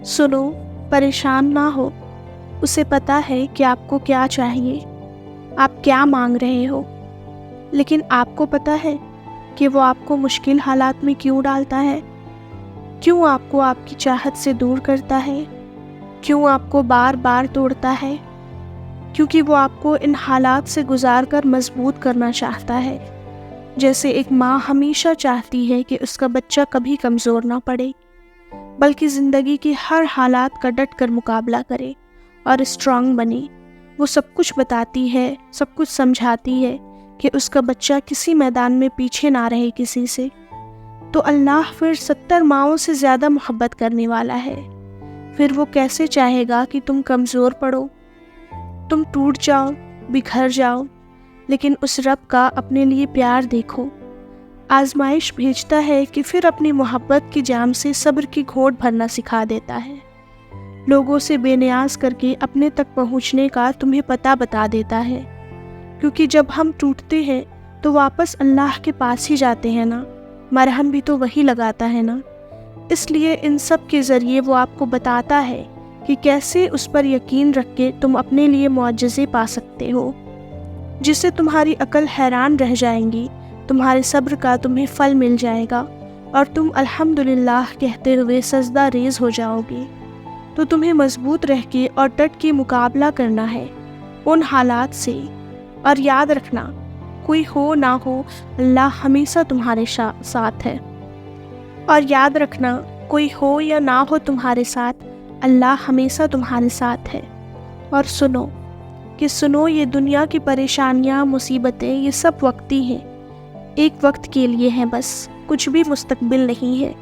سنو، پریشان نہ ہو، اسے پتہ ہے کہ آپ کو کیا چاہیے، آپ کیا مانگ رہے ہو، لیکن آپ کو پتہ ہے کہ وہ آپ کو مشکل حالات میں کیوں ڈالتا ہے، کیوں آپ کو آپ کی چاہت سے دور کرتا ہے، کیوں آپ کو بار بار توڑتا ہے، کیونکہ وہ آپ کو ان حالات سے گزار کر مضبوط کرنا چاہتا ہے، جیسے ایک ماں ہمیشہ چاہتی ہے کہ اس کا بچہ کبھی کمزور نہ پڑے، بلکہ زندگی کی ہر حالات کا ڈٹ کر مقابلہ کرے اور اسٹرانگ بنے۔ وہ سب کچھ بتاتی ہے، سب کچھ سمجھاتی ہے کہ اس کا بچہ کسی میدان میں پیچھے نہ رہے کسی سے۔ تو اللہ پھر 70 ماؤں سے زیادہ محبت کرنے والا ہے، پھر وہ کیسے چاہے گا کہ تم کمزور پڑو، تم ٹوٹ جاؤ، بکھر جاؤ؟ لیکن اس رب کا اپنے لیے پیار دیکھو، آزمائش بھیجتا ہے کہ پھر اپنی محبت کی جام سے صبر کی گھونٹ بھرنا سکھا دیتا ہے، لوگوں سے بے نیاز کر کے اپنے تک پہنچنے کا تمہیں پتہ بتا دیتا ہے، کیونکہ جب ہم ٹوٹتے ہیں تو واپس اللہ کے پاس ہی جاتے ہیں نا، مرہم بھی تو وہی لگاتا ہے نا۔ اس لیے ان سب کے ذریعے وہ آپ کو بتاتا ہے کہ کیسے اس پر یقین رکھ کے تم اپنے لیے معجزے پا سکتے ہو، جس سے تمہاری عقل حیران رہ جائیں گی، تمہارے صبر کا تمہیں پھل مل جائے گا اور تم الحمدللہ کہتے ہوئے سجدہ ریز ہو جاؤ گے۔ تو تمہیں مضبوط رہ کے اور ڈٹ کے مقابلہ کرنا ہے ان حالات سے، اور یاد رکھنا کوئی ہو نہ ہو اللہ ہمیشہ تمہارے ساتھ ہے، اور یاد رکھنا کوئی ہو یا نہ ہو تمہارے ساتھ، اللہ ہمیشہ تمہارے ساتھ ہے۔ اور سنو یہ دنیا کی پریشانیاں، مصیبتیں، یہ سب وقتی ہیں، ایک وقت کے لیے ہیں بس، کچھ بھی مستقبل نہیں ہے،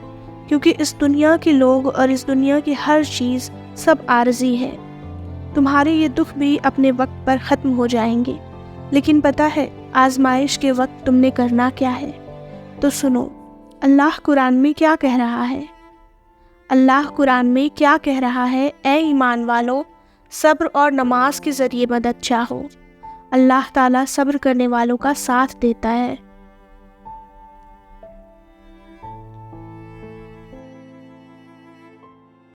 کیونکہ اس دنیا کے لوگ اور اس دنیا کی ہر چیز سب عارضی ہے۔ تمہارے یہ دکھ بھی اپنے وقت پر ختم ہو جائیں گے، لیکن پتہ ہے آزمائش کے وقت تم نے کرنا کیا ہے؟ تو سنو، اللہ قرآن میں کیا کہہ رہا ہے؟ اللہ قرآن میں کیا کہہ رہا ہے؟ اے ایمان والو، صبر اور نماز کے ذریعے مدد چاہو، اللہ تعالیٰ صبر کرنے والوں کا ساتھ دیتا ہے۔